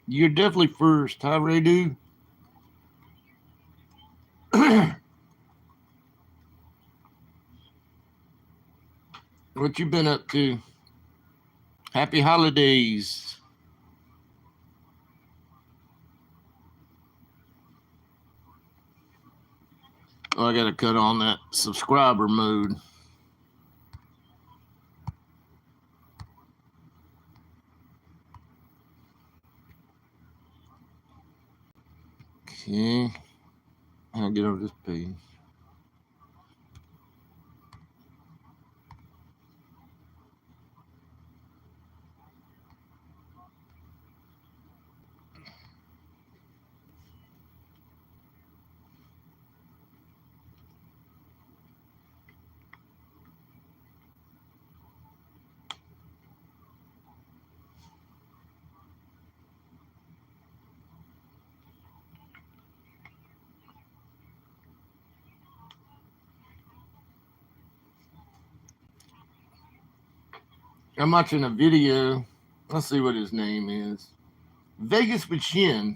You're definitely first. Hi, Radu. What you been up to? Happy holidays. Oh, I gotta cut on that subscriber mode. Okay. I'll get over this page. I'm watching a video. Let's see what his name is. Vegas with Shin.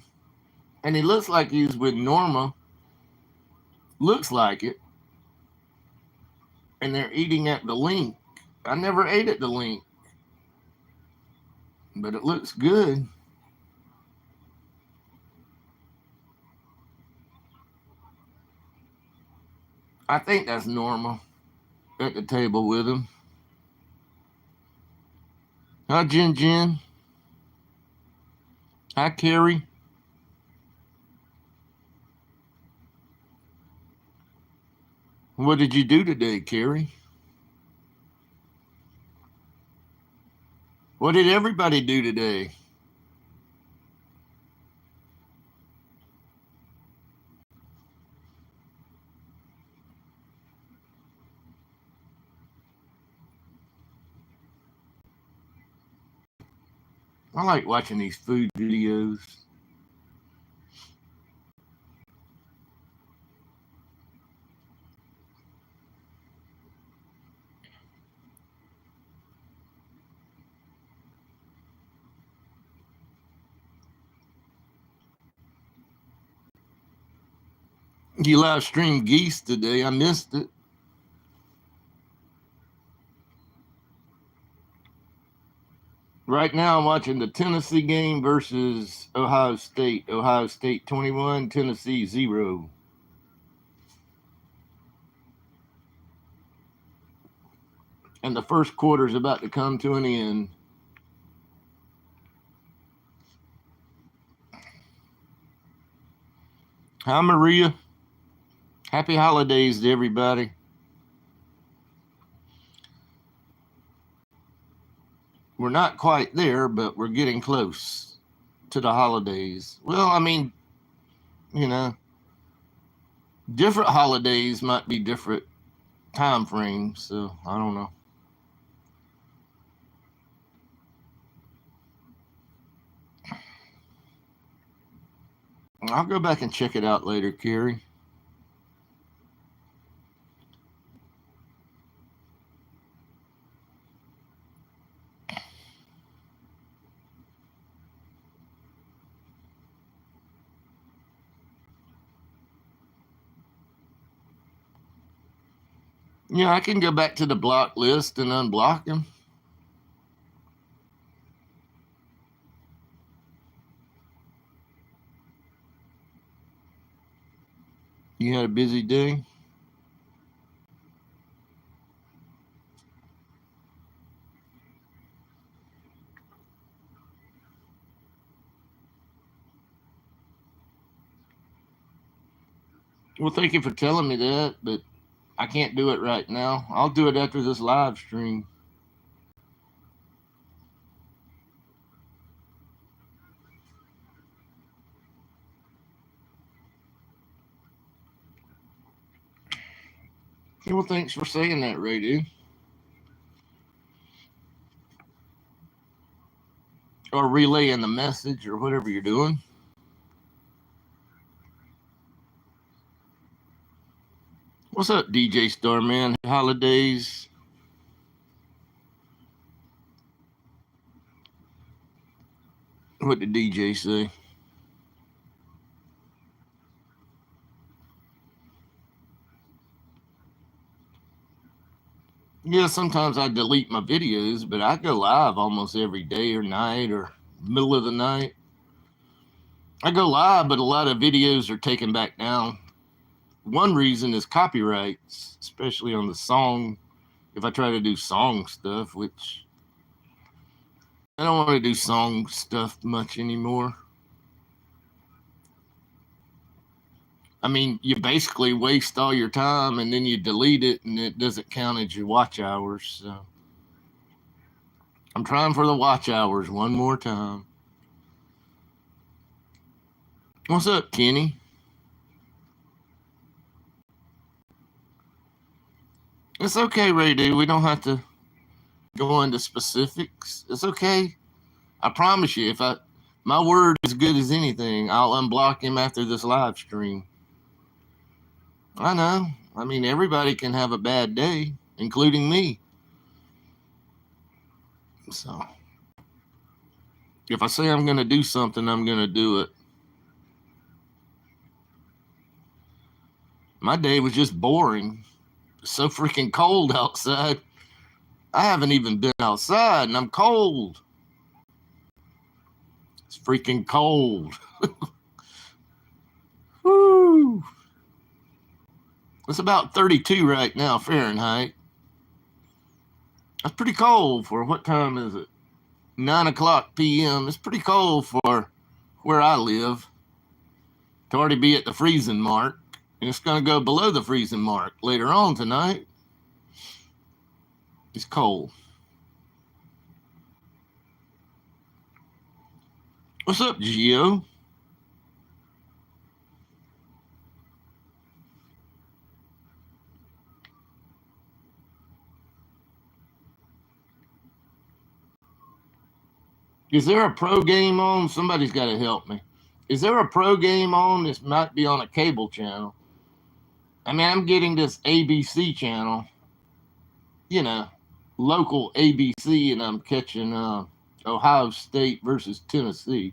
And he looks like he's with Norma. Looks like it. And they're eating at the link. I never ate at the link. But it looks good. I think that's Norma at the table with him. Hi, Jen Jen. Hi, Carrie. What did you do today, Carrie? What did everybody do today? I like watching these food videos. You live streamed geese today. I missed it. Right now, I'm watching the Tennessee game versus Ohio State. Ohio State 21, Tennessee 0. And the first quarter is about to come to an end. Hi, Maria. Happy holidays to everybody. We're not quite there, but we're getting close to the holidays. Well, I mean, you know, different holidays might be different time frames, so I don't know. I'll go back and check it out later, Carrie. Yeah, I can go back to the block list and unblock him. You had a busy day? Well, thank you for telling me that, but I can't do it right now. I'll do it after this live stream. Well, thanks for saying that, Ray, dude. Or relaying the message or whatever you're doing. What's up, DJ Starman? Holidays. What did DJ say? Yeah, sometimes I delete my videos, but I go live almost every day or night or middle of the night. I go live, but a lot of videos are taken back down. One reason is copyrights, especially on the song. If I try to do song stuff, which I don't want to do song stuff much anymore. I mean, you basically waste all your time and then you delete it and it doesn't count as your watch hours. So I'm trying for the watch hours one more time. What's up, Kenny? It's okay, Ray Dude. We don't have to go into specifics. It's okay. I promise you, if my word is good as anything, I'll unblock him after this live stream. I know. I mean, everybody can have a bad day, including me. So, if I say I'm going to do something, I'm going to do it. My day was just boring. It's so freaking cold outside. I haven't even been outside and I'm cold. It's freaking cold. Woo! It's about 32 right now, Fahrenheit. That's pretty cold for what time is it? 9 o'clock p.m. It's pretty cold for where I live. To already be at the freezing mark. And it's going to go below the freezing mark later on tonight. It's cold. What's up, Gio? Is there a pro game on? Somebody's got to help me. Is there a pro game on? This might be on a cable channel. I mean, I'm getting this ABC channel, you know, local ABC, and I'm catching Ohio State versus Tennessee.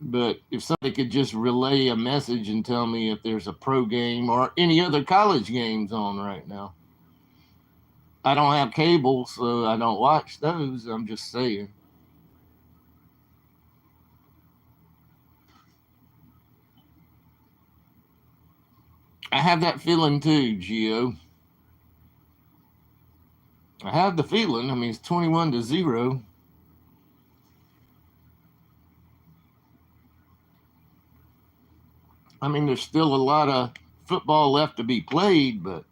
But if somebody could just relay a message and tell me if there's a pro game or any other college games on right now. I don't have cable, so I don't watch those. I'm just saying. I have that feeling too, Gio. I have the feeling. I mean, it's 21-0. I mean, there's still a lot of football left to be played, but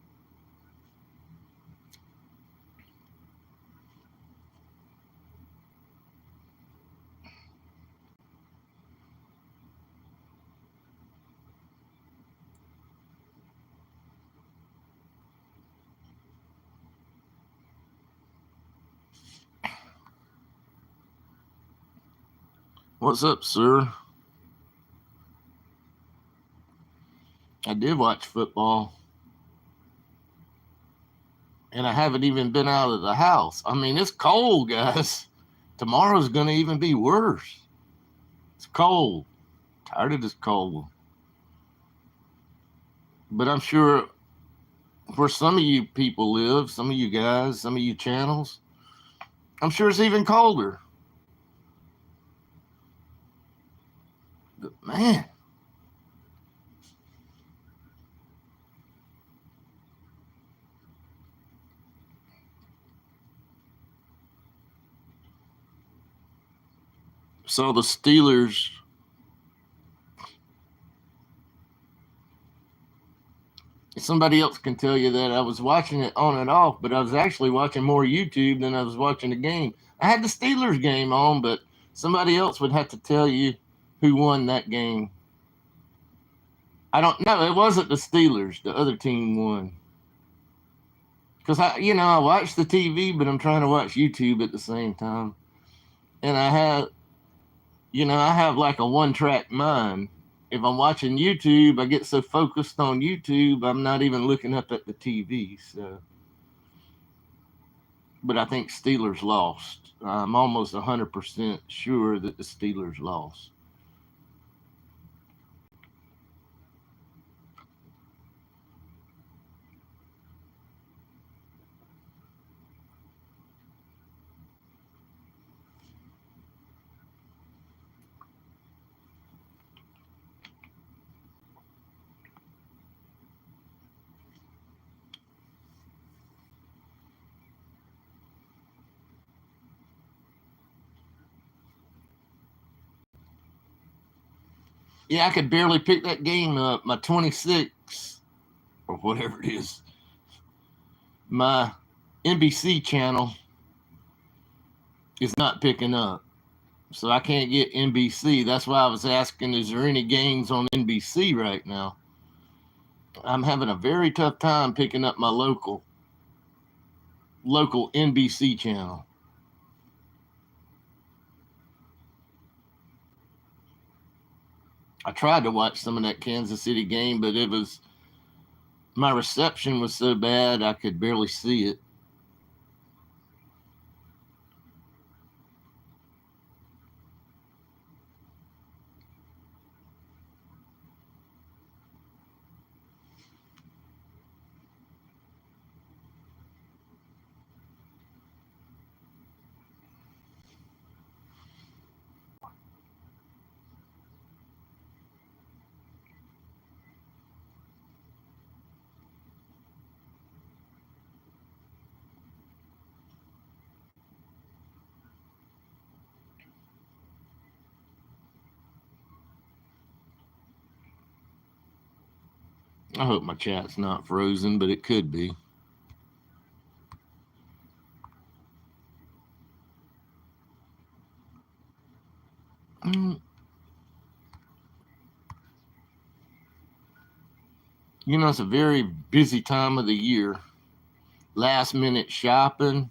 what's up, sir? I did watch football. And I haven't even been out of the house. I mean, it's cold, guys. Tomorrow's going to even be worse. It's cold. Tired of this cold. But I'm sure where some of you people live, some of you guys, some of you channels, I'm sure it's even colder. But man. So the Steelers, somebody else can tell you that I was watching it on and off, but I was actually watching more YouTube than I was watching the game. I had the Steelers game on, but somebody else would have to tell you who won that game. I don't know. It wasn't the Steelers. The other team won. Because I watch the TV, but I'm trying to watch YouTube at the same time. And I have like a one-track mind. If I'm watching YouTube, I get so focused on YouTube, I'm not even looking up at the TV. So, but I think Steelers lost. I'm almost 100% sure that the Steelers lost. Yeah, I could barely pick that game up. My 26 or whatever it is, my NBC channel is not picking up. So I can't get NBC. That's why I was asking, is there any games on NBC right now? I'm having a very tough time picking up my local NBC channel. I tried to watch some of that Kansas City game, but my reception was so bad I could barely see it. I hope my chat's not frozen, but it could be. You know, it's a very busy time of the year. Last minute shopping,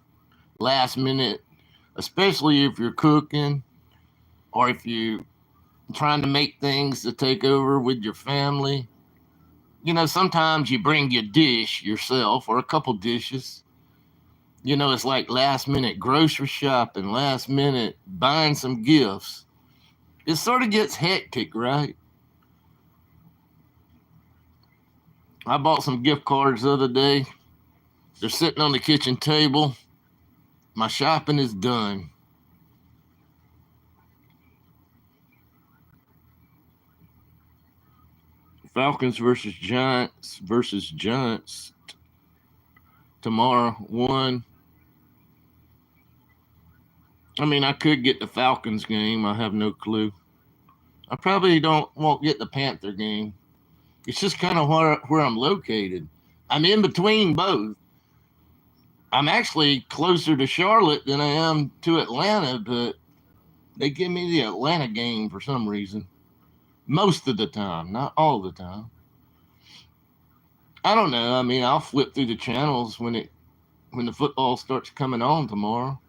last minute, especially if you're cooking or if you're trying to make things to take over with your family. You know, sometimes you bring your dish yourself or a couple dishes. You know, it's like last minute grocery shopping, last minute buying some gifts. It sort of gets hectic, right? I bought some gift cards the other day. They're sitting on the kitchen table. My shopping is done. Falcons versus Giants tomorrow. One. I mean, I could get the Falcons game. I have no clue. I probably won't get the Panther game. It's just kind of where I'm located. I'm in between both. I'm actually closer to Charlotte than I am to Atlanta, but they give me the Atlanta game for some reason. Most of the time, not all the time. I don't know. I mean, I'll flip through the channels when the football starts coming on tomorrow.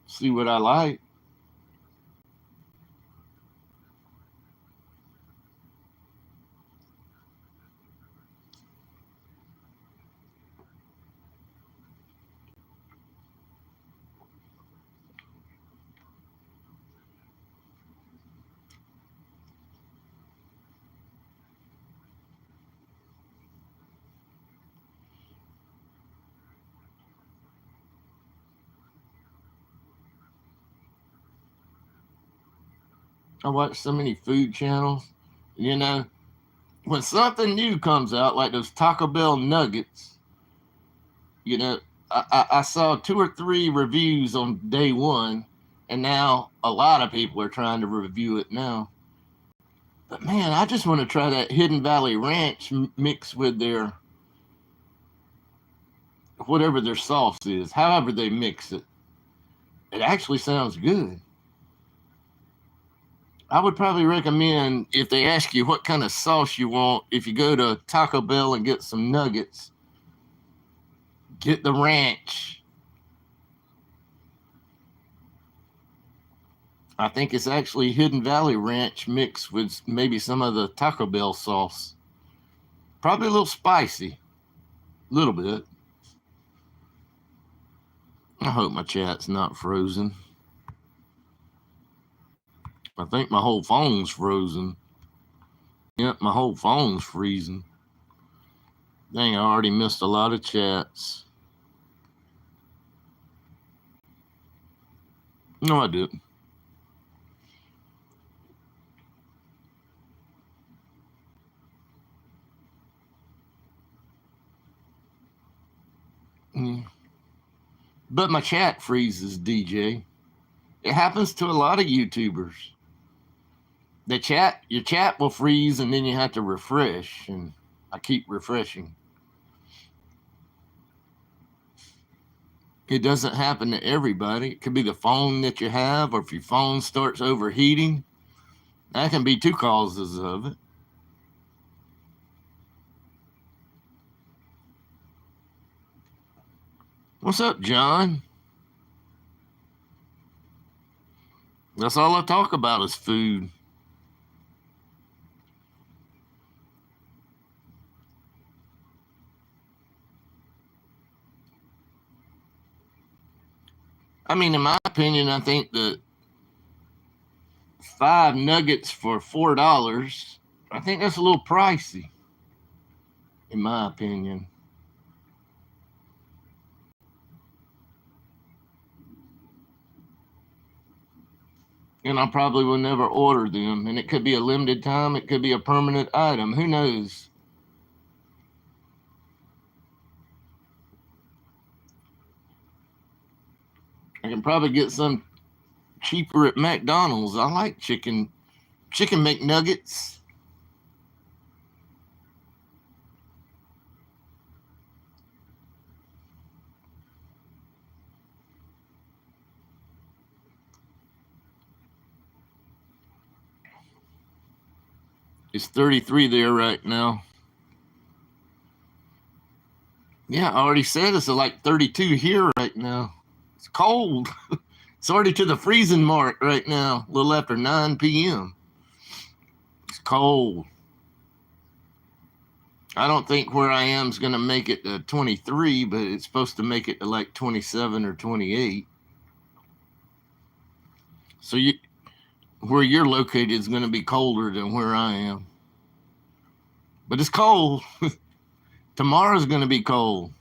See what I like. I watch so many food channels. You know, when something new comes out, like those Taco Bell nuggets, you know, I saw 2 or 3 reviews on day one, and now a lot of people are trying to review it now. But man, I just want to try that Hidden Valley Ranch mixed with their whatever their sauce is, however they mix it. It actually sounds good. I would probably recommend if they ask you what kind of sauce you want, if you go to Taco Bell and get some nuggets, get the ranch. I think it's actually Hidden Valley Ranch mixed with maybe some of the Taco Bell sauce. Probably a little spicy. A little bit. I hope my chat's not frozen. I think my whole phone's frozen. Yep, my whole phone's freezing. Dang, I already missed a lot of chats. No, I didn't. But my chat freezes, DJ. It happens to a lot of YouTubers. Your chat will freeze and then you have to refresh, and I keep refreshing. It doesn't happen to everybody. It could be the phone that you have, or if your phone starts overheating. That can be two causes of it. What's up, John? That's all I talk about is food. I mean, in my opinion, I think that 5 nuggets for $4, I think that's a little pricey, in my opinion. And I probably will never order them. And it could be a limited time. It could be a permanent item. Who knows? I can probably get some cheaper at McDonald's. I like chicken McNuggets. It's 33 there right now. Yeah, I already said it's like 32 here right now. It's cold. It's already to the freezing mark right now, a little after 9 p.m. It's cold. I don't think where I am is going to make it to 23, but it's supposed to make it to like 27 or 28. So where you're located is going to be colder than where I am. But it's cold. Tomorrow's going to be cold.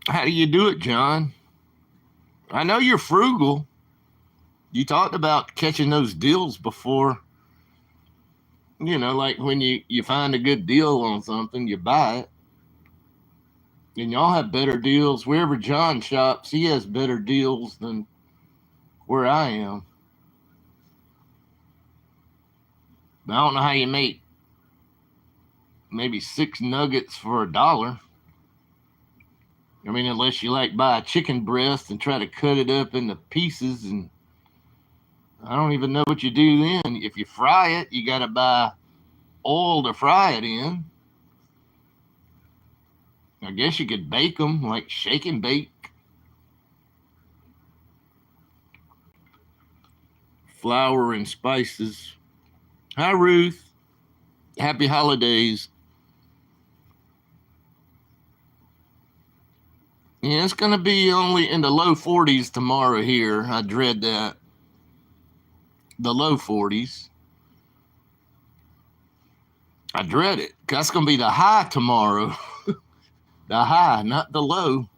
How do you do it, John? I know you're frugal. You talked about catching those deals before. You know, like when you find a good deal on something, you buy it. And y'all have better deals. Wherever John shops, he has better deals than where I am. But I don't know how you make maybe 6 nuggets for $1. I mean, unless you like buy a chicken breast and try to cut it up into pieces, and I don't even know what you do then. If you fry it, you got to buy oil to fry it in. I guess you could bake them, like shake and bake. Flour and spices. Hi, Ruth. Happy holidays. Yeah, it's going to be only in the low 40s tomorrow here. I dread that. The low 40s. I dread it. That's going to be the high tomorrow. The high, not the low.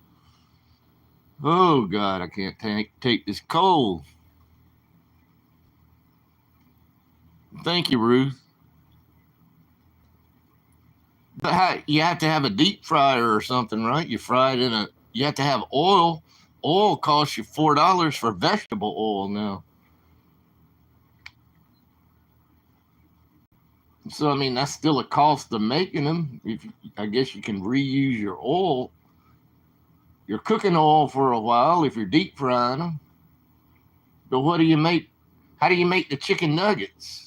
Oh, God, I can't take this cold. Thank you, Ruth. But you have to have a deep fryer or something, right? You fry it you have to have oil. Oil costs you $4 for vegetable oil now. So, I mean, that's still a cost of making them. I guess you can reuse your oil, your cooking oil for a while if you're deep frying them. But what do you make? How do you make the chicken nuggets?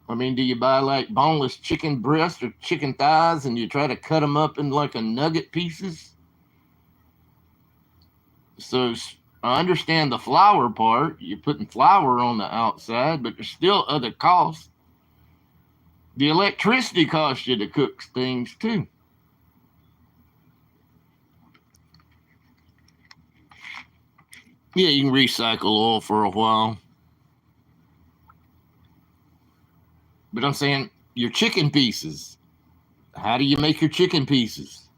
I mean, do you buy like boneless chicken breast or chicken thighs and you try to cut them up in like a nugget pieces? So I understand the flour part. You're putting flour on the outside, but there's still other costs. The electricity costs you to cook things too. Yeah, you can recycle oil for a while. But I'm saying your chicken pieces. How do you make your chicken pieces?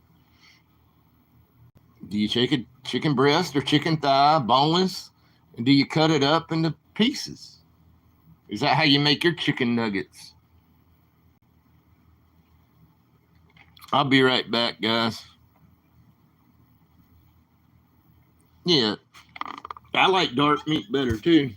Do you take a chicken breast or chicken thigh, boneless, and do you cut it up into pieces? Is that how you make your chicken nuggets? I'll be right back, guys. Yeah, I like dark meat better too.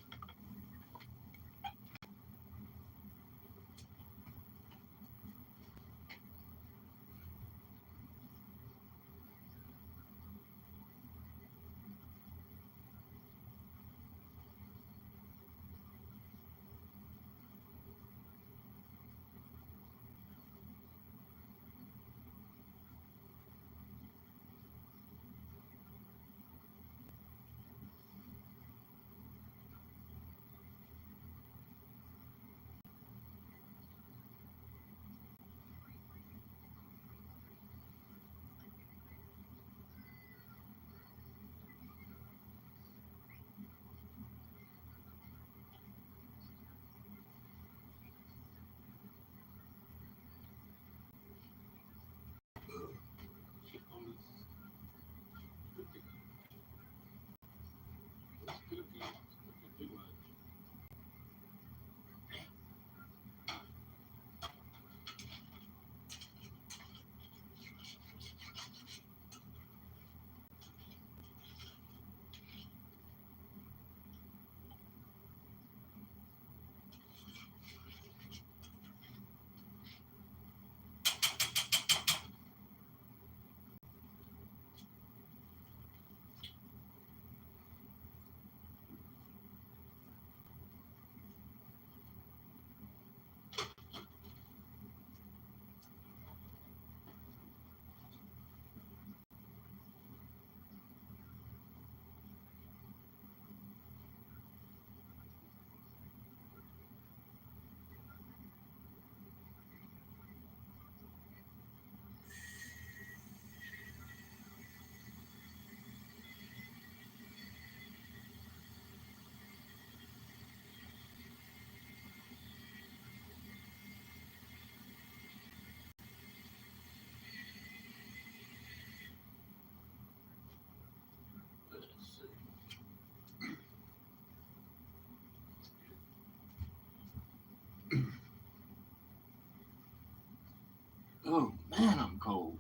Oh man, I'm cold.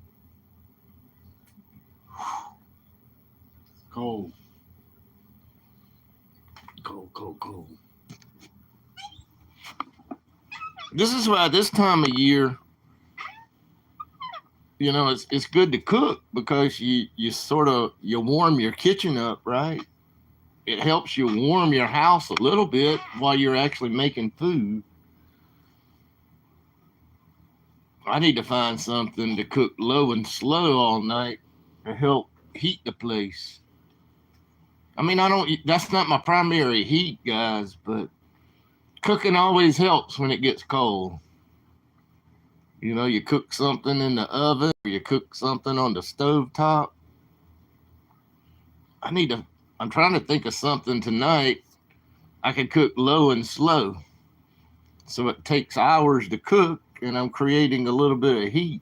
Cold. Cold, cold, cold. This is why this time of year, it's good to cook because you sort of you warm your kitchen up, right? It helps you warm your house a little bit while you're actually making food. I need to find something to cook low and slow all night to help heat the place. I mean, I don't. That's not my primary heat, guys, but cooking always helps when it gets cold. You cook something in the oven or you cook something on the stove top. I need to. I'm trying to think of something tonight I can cook low and slow, so it takes hours to cook, and I'm creating a little bit of heat.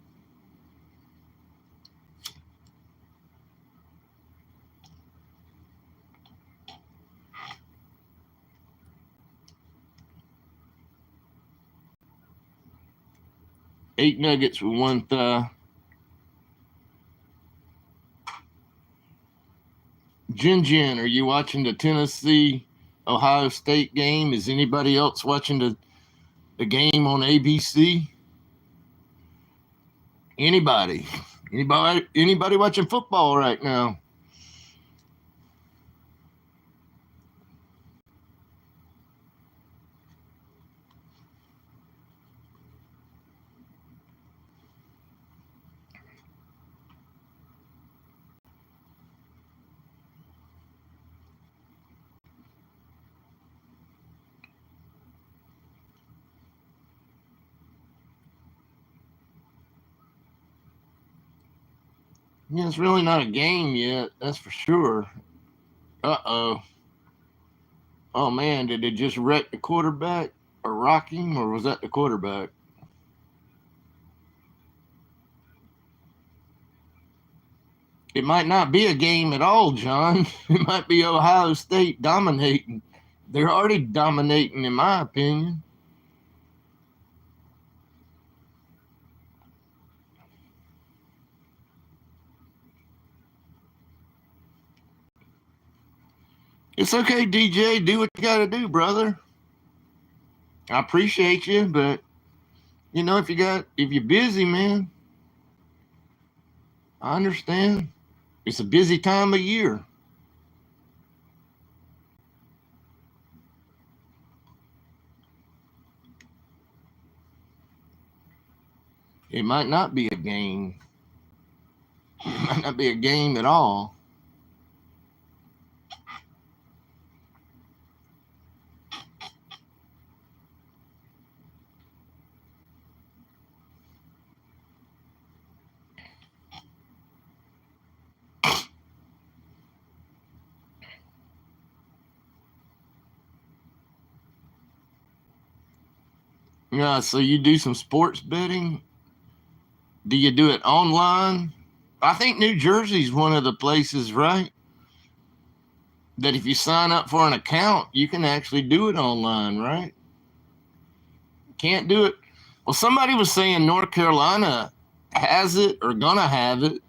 Eight nuggets with one thigh. Jin, are you watching the Tennessee Ohio State game? Is anybody else watching the game on ABC? Anybody? Anybody watching football right now? Yeah, it's really not a game yet, that's for sure. Uh-oh. Oh, man, did it just wreck the quarterback or rock him, or was that the quarterback? It might not be a game at all, John. It might be Ohio State dominating. They're already dominating, in my opinion. It's okay, DJ. Do what you got to do, brother. I appreciate you, but if you're busy, man, I understand. It's a busy time of year. It might not be a game. It might not be a game at all. Yeah, so you do some sports betting? Do you do it online? I think New Jersey's one of the places, right? That if you sign up for an account, you can actually do it online, right? Can't do it. Well, somebody was saying North Carolina has it or gonna have it.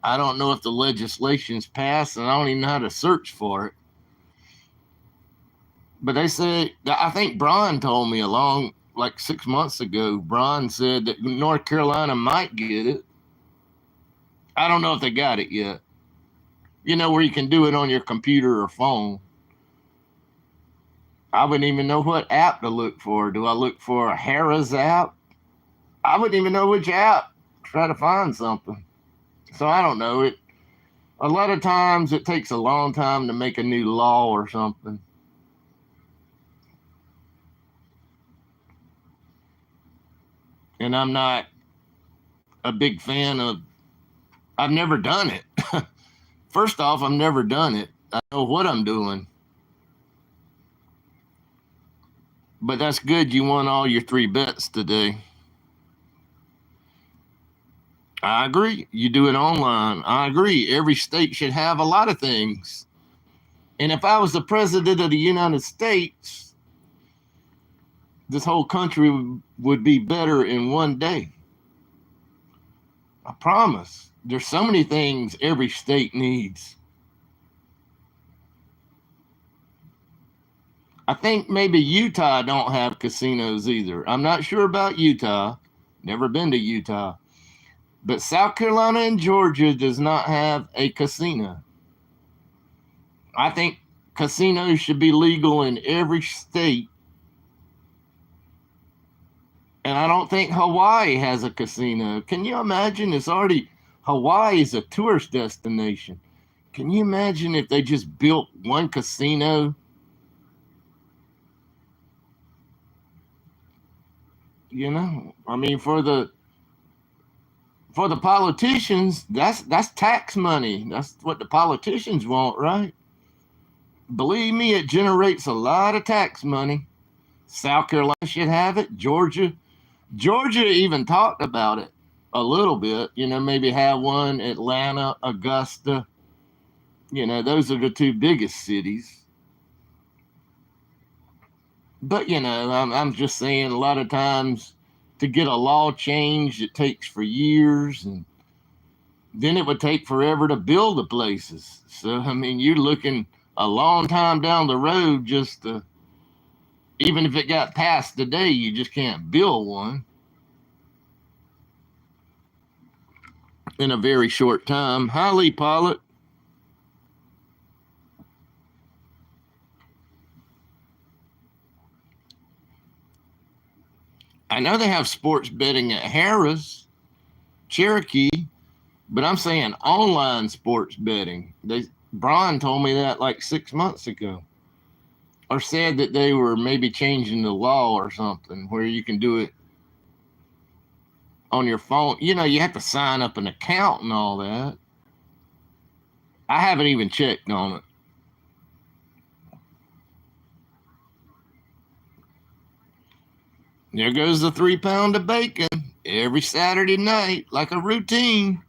I don't know if the legislation's passed, and I don't even know how to search for it. But they say, I think Brian told me along like 6 months ago, Brian said that North Carolina might get it. I don't know if they got it yet. Where you can do it on your computer or phone. I wouldn't even know what app to look for. Do I look for a Harrah's app? I wouldn't even know which app. Try to find something. So I don't know. A lot of times it takes a long time to make a new law or something. And I'm not a big fan of, I've never done it. First off, I've never done it. I know what I'm doing. But that's good. You won all your 3 bets today. I agree. You do it online. I agree. Every state should have a lot of things. And if I was the president of the United States, this whole country would be better in one day. I promise. There's so many things every state needs. I think maybe Utah don't have casinos either. I'm not sure about Utah. Never been to Utah. But South Carolina and Georgia does not have a casino. I think casinos should be legal in every state. And I don't think Hawaii has a casino. Can you imagine? Hawaii is a tourist destination. Can you imagine if they just built one casino? I mean, for the politicians, that's tax money. That's what the politicians want, right? Believe me, it generates a lot of tax money. South Carolina should have it. Georgia even talked about it a little bit. Maybe have one. Atlanta, Augusta. Those are the 2 biggest cities. But I'm just saying, a lot of times to get a law changed, it takes for years, and then it would take forever to build the places. So I mean, you're looking a long time down the road just to, even if it got passed today, you just can't build one in a very short time. Hi, Lee Pollitt. I know they have sports betting at Harrah's, Cherokee, but I'm saying online sports betting. Brian told me that like 6 months ago, or said that they were maybe changing the law or something where you can do it on your phone. You have to sign up an account and all that. I haven't even checked on it. There goes the 3 pound of bacon every Saturday night, like a routine.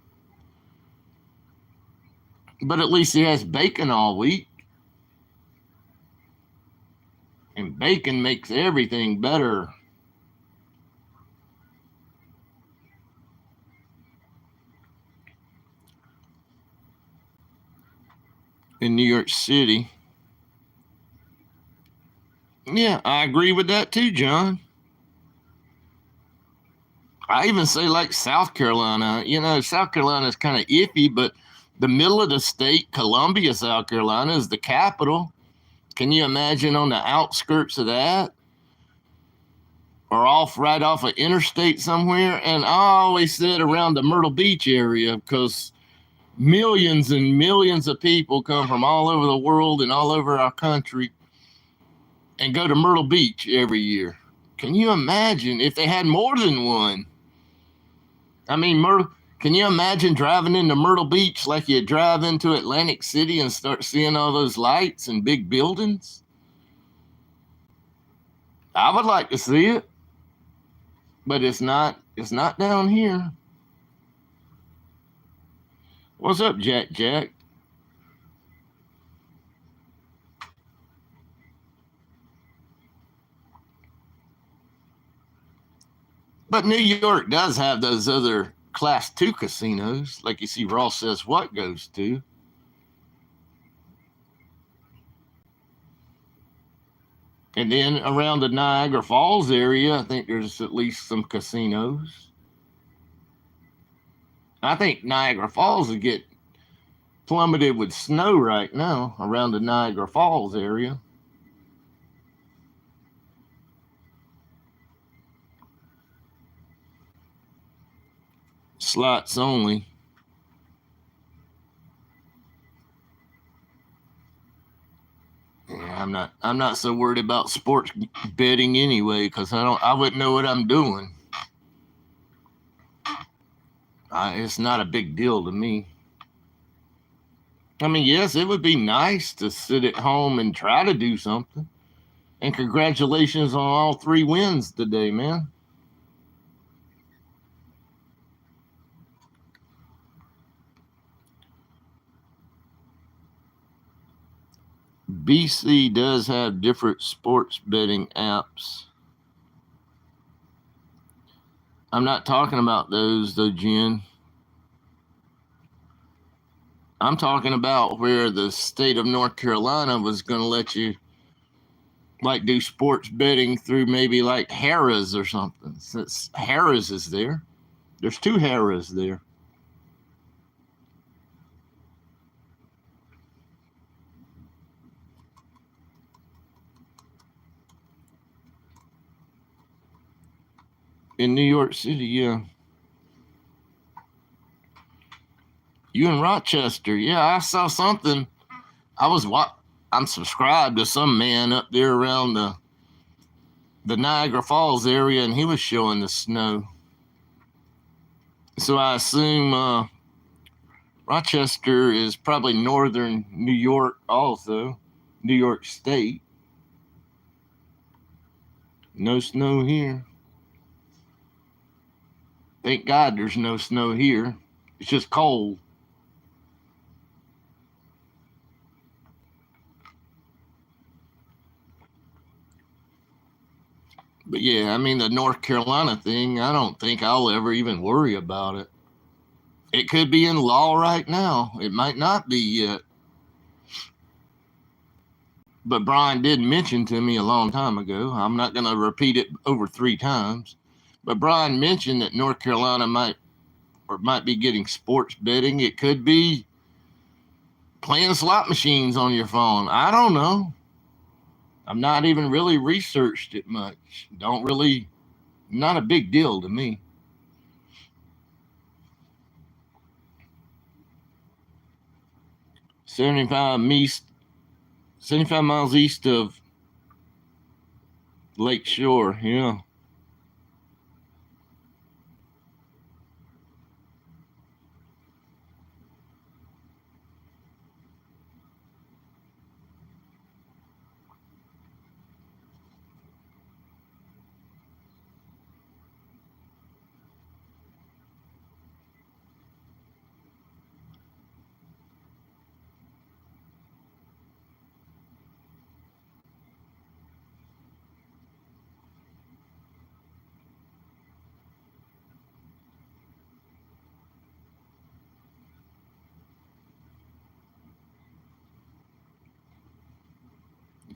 But at least he has bacon all week. And bacon makes everything better. In New York City. Yeah, I agree with that too, John. I even say like South Carolina. You know, South Carolina is kind of iffy, but the middle of the state, Columbia, South Carolina, is the capital. Can you imagine on the outskirts of that? Or right off an interstate somewhere? And I always said around the Myrtle Beach area because millions and millions of people come from all over the world and all over our country and go to Myrtle Beach every year. Can you imagine if they had more than one? I mean, can you imagine driving into Myrtle Beach like you drive into Atlantic City and start seeing all those lights and big buildings? I would like to see it, but it's not down here. What's up, Jack Jack? But New York does have those other Class 2 casinos, like you see Ross Says What goes to. And then around the Niagara Falls area, I think there's at least some casinos. I think Niagara Falls would get plummeted with snow right now around the Niagara Falls area. Slots only. Yeah, I'm not so worried about sports betting anyway, because I wouldn't know what I'm doing. It's not a big deal to me. I mean, yes, it would be nice to sit at home and try to do something. And congratulations on all 3 wins today, man. BC does have different sports betting apps. I'm not talking about those though, Jen. I'm talking about where the state of North Carolina was going to let you like do sports betting through maybe like Harrah's or something. Since Harrah's is there, there's 2 Harrah's there. In New York City, yeah. You in Rochester, yeah. I saw something. I'm subscribed to some man up there around the Niagara Falls area, and he was showing the snow. So I assume Rochester is probably northern New York, also New York State. No snow here. Thank God there's no snow here. It's just cold. But yeah, I mean, the North Carolina thing, I don't think I'll ever even worry about it. It could be in law right now. It might not be yet. But Brian did mention to me a long time ago. I'm not going to repeat it over 3 times. But Brian mentioned that North Carolina might be getting sports betting. It could be playing slot machines on your phone. I don't know. I'm not even really researched it much. Not a big deal to me. 75 miles east of Lake Shore, yeah.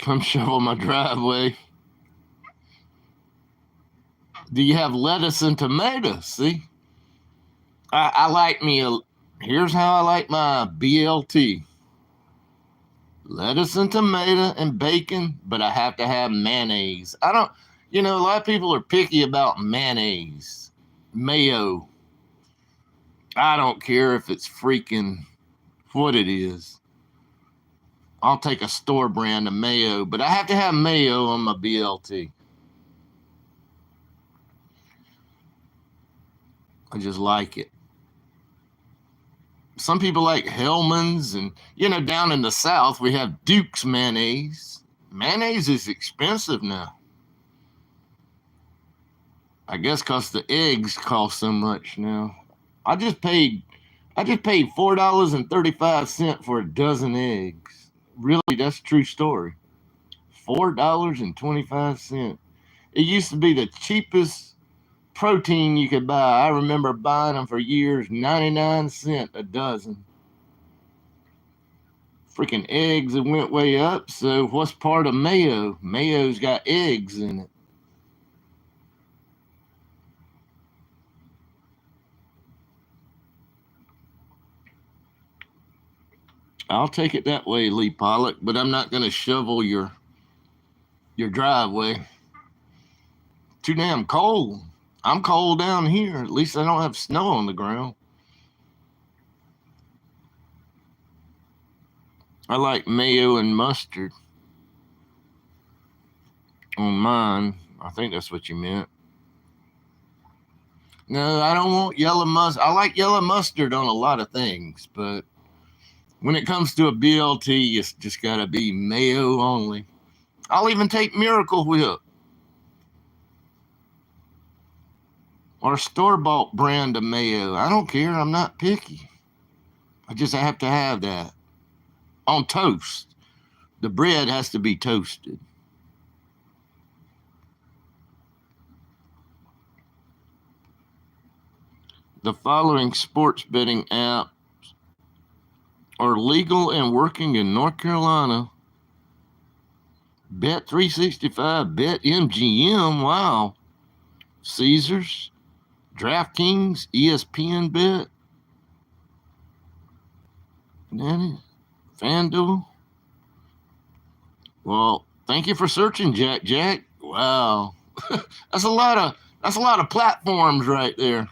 Come shovel my driveway. Do you have lettuce and tomatoes? See, I like me here's how I like my BLT. Lettuce and tomato and bacon, but I have to have mayonnaise. I don't, a lot of people are picky about mayonnaise, mayo. I don't care if it's freaking what it is. I'll take a store brand of mayo, but I have to have mayo on my BLT. I just like it. Some people like Hellman's, and down in the South we have Duke's mayonnaise. Mayonnaise is expensive now. I guess because the eggs cost so much now. I just paid $4.35 for a dozen eggs. Really, that's a true story. $4.25. It used to be the cheapest protein you could buy. I remember buying them for years, 99 cents a dozen. Freaking eggs that went way up. So what's part of mayo? Mayo's got eggs in it. I'll take it that way, Lee Pollock, but I'm not going to shovel your driveway. Too damn cold. I'm cold down here. At least I don't have snow on the ground. I like mayo and mustard on mine. I think that's what you meant. No, I don't want yellow mustard. I like yellow mustard on a lot of things, but when it comes to a BLT, it's just got to be mayo only. I'll even take Miracle Whip or store-bought brand of mayo. I don't care. I'm not picky. I just have to have that on toast. The bread has to be toasted. The following sports betting apps are legal and working in North Carolina. Bet365, BetMGM, wow. Caesars, DraftKings, ESPN Bet, FanDuel. Well, thank you for searching, Jack. Wow. That's a lot of platforms right there.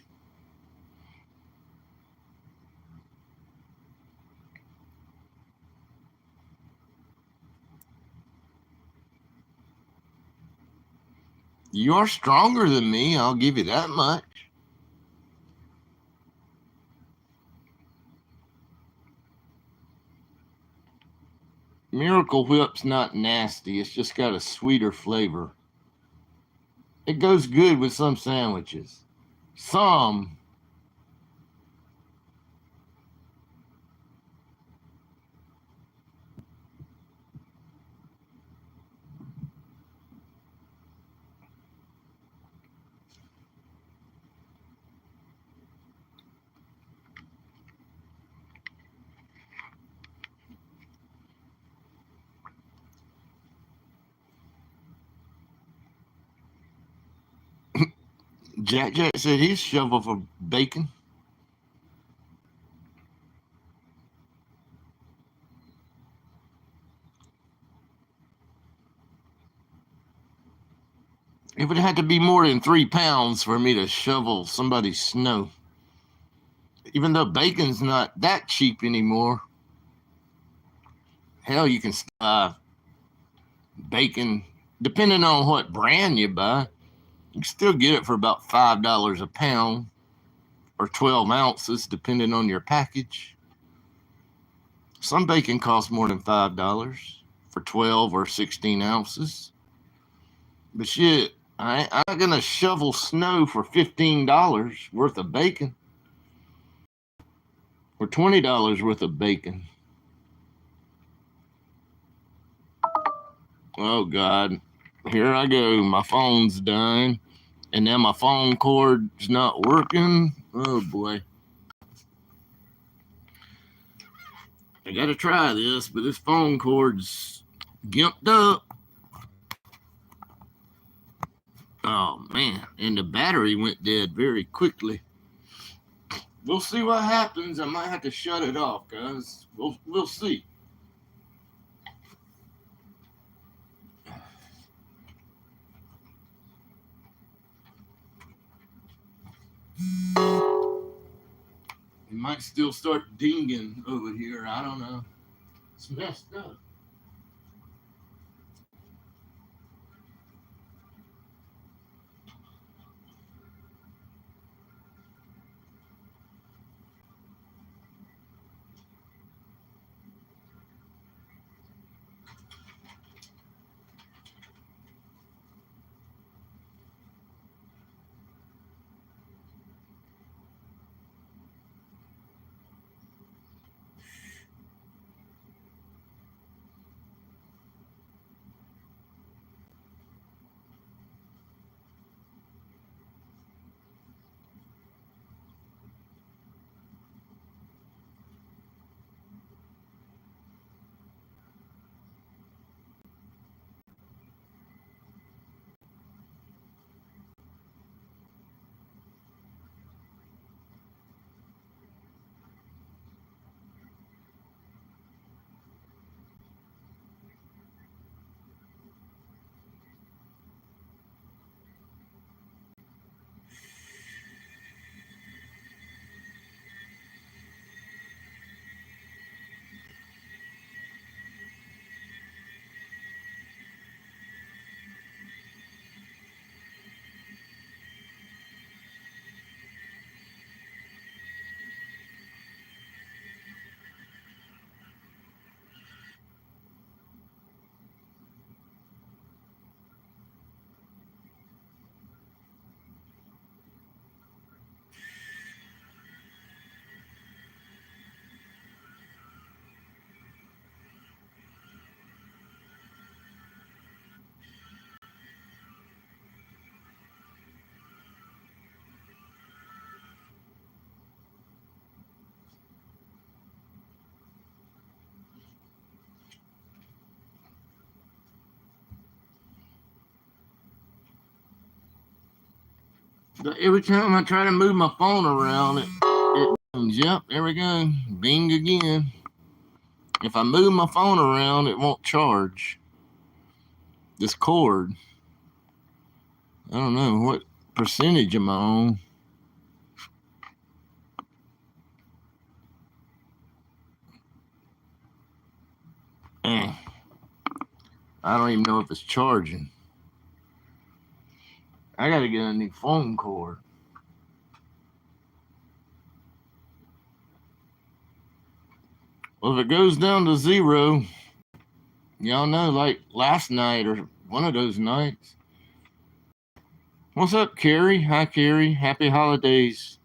You are stronger than me, I'll give you that much. Miracle Whip's not nasty. It's just got a sweeter flavor. It goes good with some sandwiches. Some. Jack said he's shovel for bacon. It would have to be more than 3 pounds for me to shovel somebody's snow. Even though bacon's not that cheap anymore. Hell, you can buy bacon, depending on what brand you buy. You can still get it for about $5 a pound or 12 ounces, depending on your package. Some bacon costs more than $5 for 12 or 16 ounces. But shit, I'm not going to shovel snow for $15 worth of bacon or $20 worth of bacon. Oh, God. Here I go. My phone's dying. And now my phone cord's not working. Oh, boy. I got to try this, but this phone cord's Gimped up. Oh man, and the battery went dead very quickly. We'll see what happens. I might have to shut it off, guys. We'll see. It might still start dinging over here. I don't know. It's messed up. But every time I try to move my phone around, it bings. Yep, there we go. Bing again. If I move my phone around, it won't charge. This cord. I don't know what percentage am I on. Eh, I don't even know if it's charging. I gotta get a new phone cord. Well, if it goes down to 0, y'all know, like last night or one of those nights. What's up, Carrie? Hi, Carrie. Happy holidays.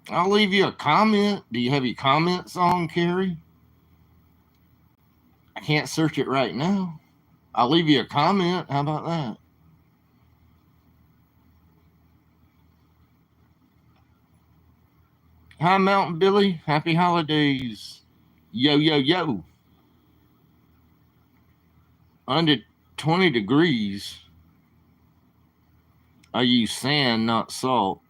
I'll leave you a comment. Do you have your comments on, Carrie? I can't search it right now. I'll leave you a comment. How about that? Hi, Mountain Billy. Happy holidays. Yo, yo, yo. Under 20 degrees. I use sand, not salt.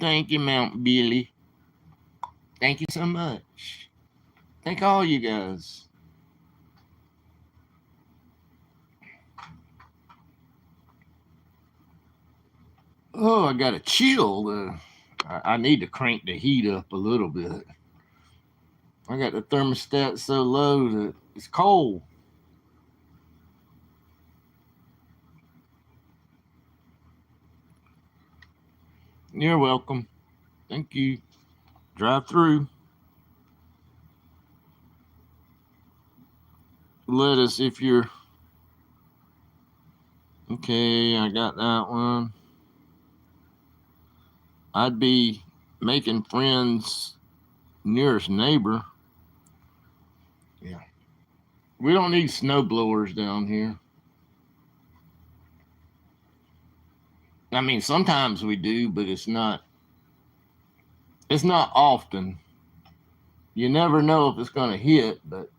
Thank you, Mount Billy. Thank you so much. Thank all you guys. Oh, I got a chill. I need to crank the heat up a little bit. I got the thermostat so low that it's cold. You're welcome. Thank you. Drive through. Lettuce, if you're okay, I got that one. I'd be making friends nearest neighbor. Yeah. We don't need snow blowers down here. I mean, sometimes we do, but it's not often. You never know if it's going to hit, but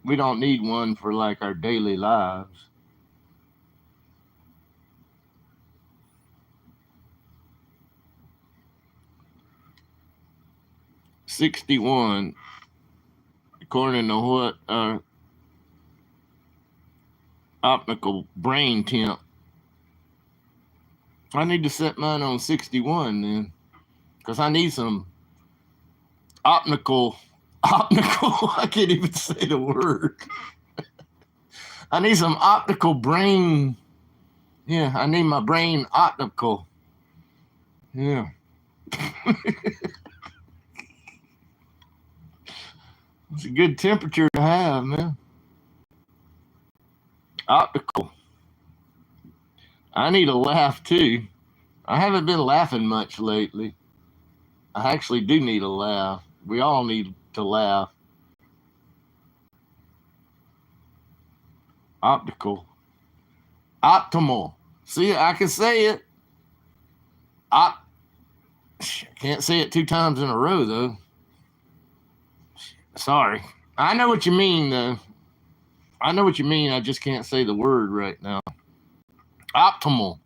we don't need one for like our daily lives. $61, according to what our optical brain temp. I need to set mine on 61 then, because I need some optical. I can't even say the word. I need some optical brain. Yeah, I need my brain optical. Yeah. It's a good temperature to have, man. Optical. I need a laugh too. I haven't been laughing much lately. I actually do need a laugh. We all need to laugh. Optical. Optimal. See, I can say it. I can't say it 2 times in a row, though. Sorry. I know what you mean, though. I know what you mean. I just can't say the word right now. Optimal.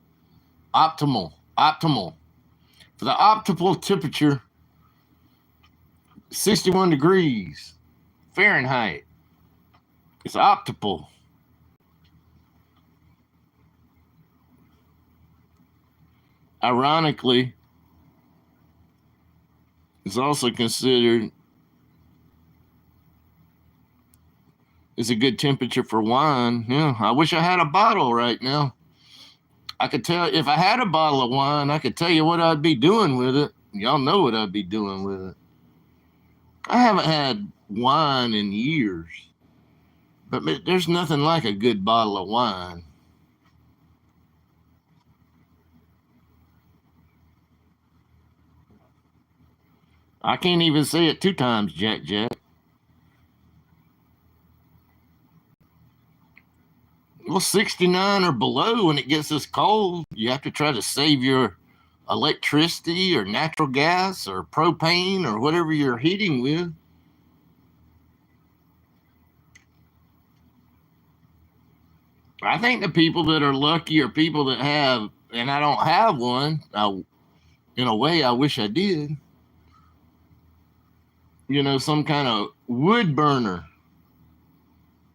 Optimal. Optimal. For the optimal temperature, 61 degrees Fahrenheit. It's optimal. Ironically, it's also considered it's a good temperature for wine. Yeah, I wish I had a bottle right now. I could tell if I had a bottle of wine, I could tell you what I'd be doing with it. Y'all know what I'd be doing with it. I haven't had wine in years, but there's nothing like a good bottle of wine. I can't even say it 2 times, Jack. Well, 69 or below when it gets this cold, you have to try to save your electricity or natural gas or propane or whatever you're heating with. I think the people that are lucky are people that have, and I don't have one. In a way, I wish I did. Some kind of wood burner,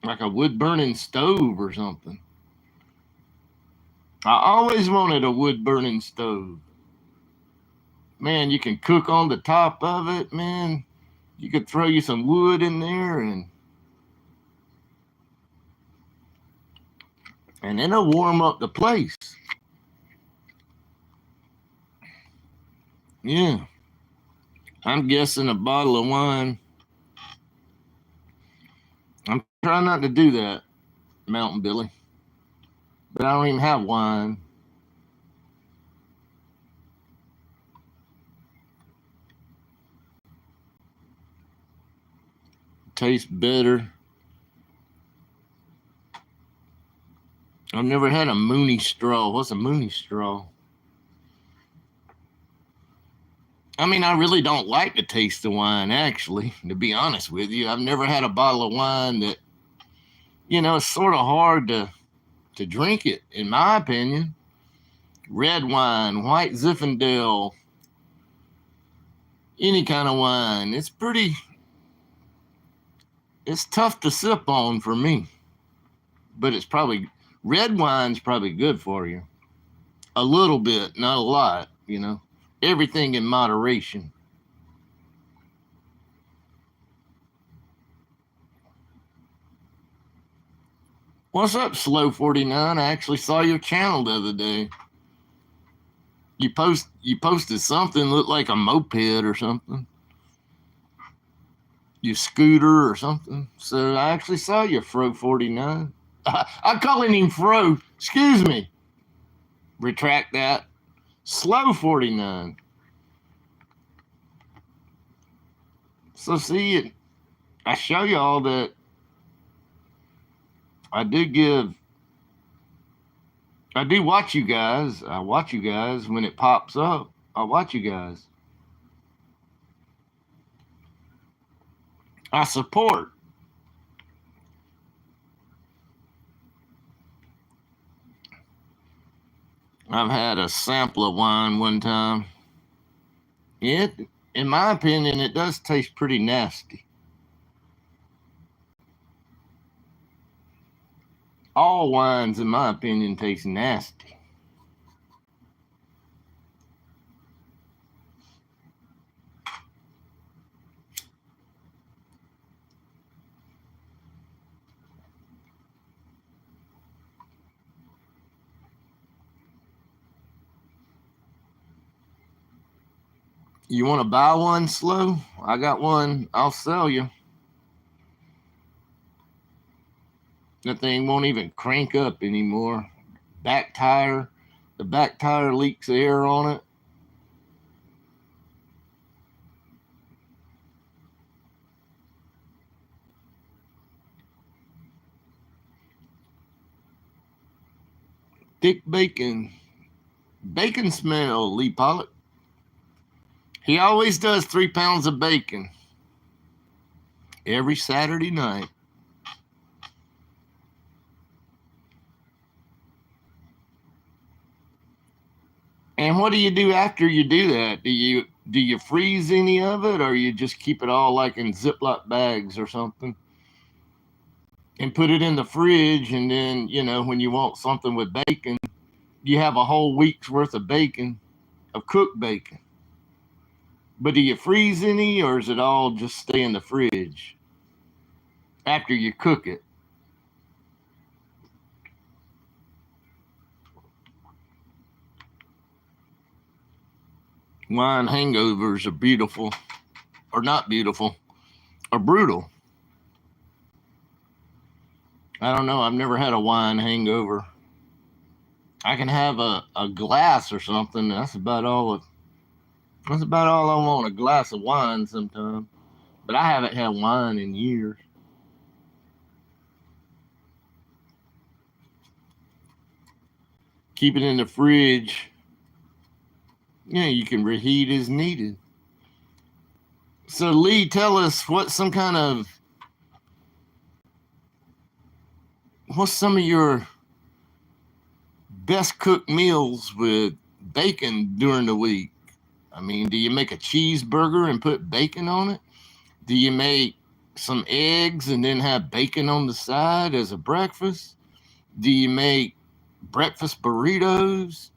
like a wood burning stove or something. I always wanted a wood burning stove. Man, you can cook on the top of it, man. You could throw you some wood in there and it'll warm up the place. Yeah. I'm guessing a bottle of wine. I'm trying not to do that, Mountain Billy. But I don't even have wine. Tastes better. I've never had a Mooney straw. What's a Mooney straw? I mean, I really don't like the taste of wine, actually, to be honest with you. I've never had a bottle of wine that, it's sort of hard to drink it, in my opinion. Red wine, white Zinfandel, any kind of wine. It's tough to sip on for me. But red wine's probably good for you. A little bit, not a lot, Everything in moderation. What's up, Slow 49? I actually saw your channel the other day. You posted something looked like a moped or something. Your scooter or something. So I actually saw your Fro 49. I'm calling him Fro. Excuse me. Retract that. Slow 49. So see it. I show y'all that I do watch you guys. I watch you guys when it pops up. I watch you guys. I support. I've had a sample of wine one time. It, in my opinion, it does taste pretty nasty. All wines, in my opinion, taste nasty. You want to buy one slow? I got one. I'll sell you. That thing won't even crank up anymore. Back tire. The back tire leaks air on it. Thick bacon. Bacon smell, Lee Pollock. He always does 3 pounds of bacon every Saturday night. And what do you do after you do that? Do you freeze any of it, or you just keep it all like in Ziploc bags or something and put it in the fridge, and then, when you want something with bacon, you have a whole week's worth of bacon, of cooked bacon. But do you freeze any, or is it all just stay in the fridge after you cook it? Wine hangovers are beautiful, or not beautiful, or brutal. I don't know. I've never had a wine hangover. I can have a glass or something. That's about all. That's about all I want. A glass of wine sometimes. But I haven't had wine in years. Keep it in the fridge. You can reheat as needed. So Lee, tell us what's some of your best cooked meals with bacon during the week? I mean, do you make a cheeseburger and put bacon on it? Do you make some eggs and then have bacon on the side as a breakfast? Do you make breakfast burritos?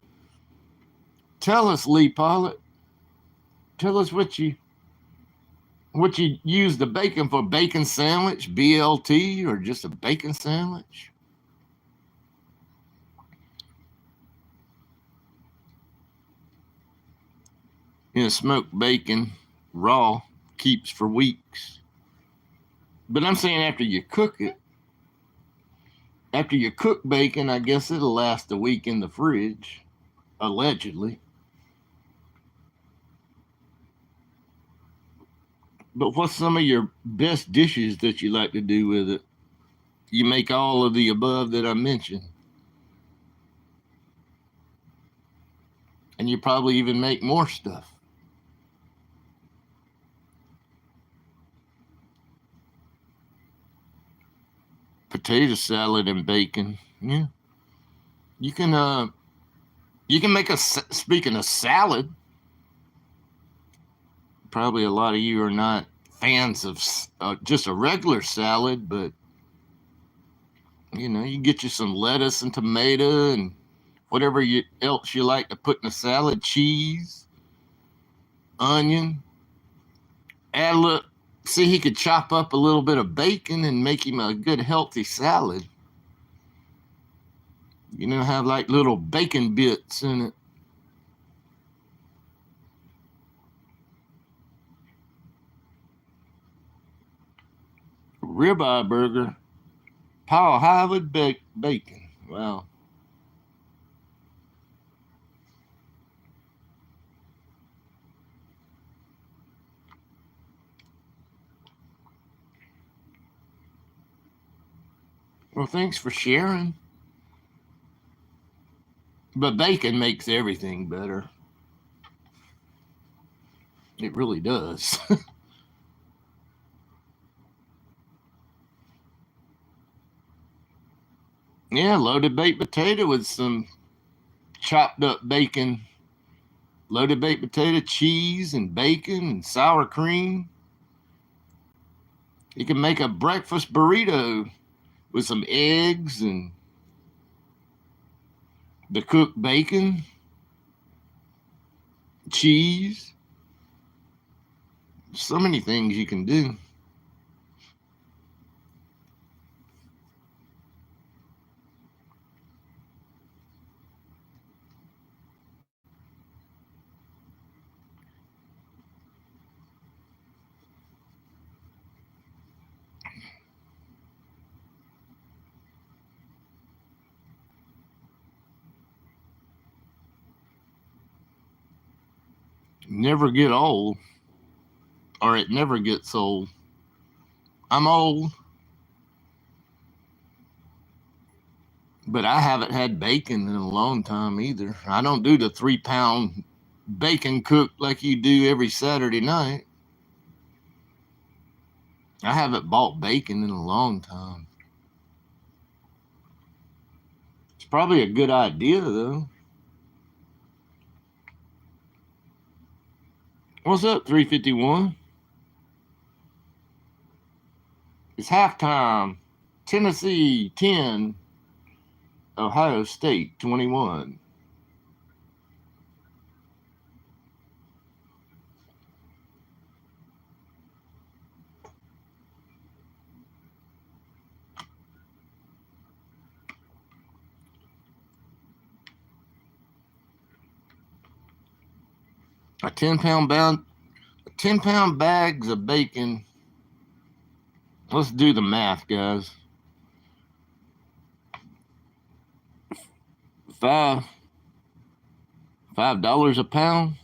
Tell us, Lee Pollitt. Tell us what you use the bacon for. Bacon sandwich, BLT, or just a bacon sandwich? Smoked bacon, raw, keeps for weeks. But I'm saying after you cook it, after you cook bacon, I guess it'll last a week in the fridge, allegedly. But what's some of your best dishes that you like to do with it? You make all of the above that I mentioned. And you probably even make more stuff. Potato salad and bacon. Yeah. You can make speaking of salad, probably a lot of you are not fans of just a regular salad, but you get you some lettuce and tomato and whatever else you like to put in a salad, cheese, onion. Add a little, see, he could chop up a little bit of bacon and make him a good healthy salad. Have like little bacon bits in it. Ribeye burger, Paul Harvard bacon. Wow. Well, thanks for sharing. But bacon makes everything better. It really does. Yeah, loaded baked potato with some chopped up bacon. Loaded baked potato, cheese, and bacon, and sour cream. You can make a breakfast burrito with some eggs and the cooked bacon, cheese. So many things you can do. Never get old, or it never gets old. I'm old, but I haven't had bacon in a long time either. I don't do the 3-pound bacon cook like you do every Saturday night. I haven't bought bacon in a long time. It's probably a good idea, though. What's up, 351? It's halftime. Tennessee 10, Ohio State 21. A 10-pound bags of bacon. Let's do the math, guys. $5 a pound.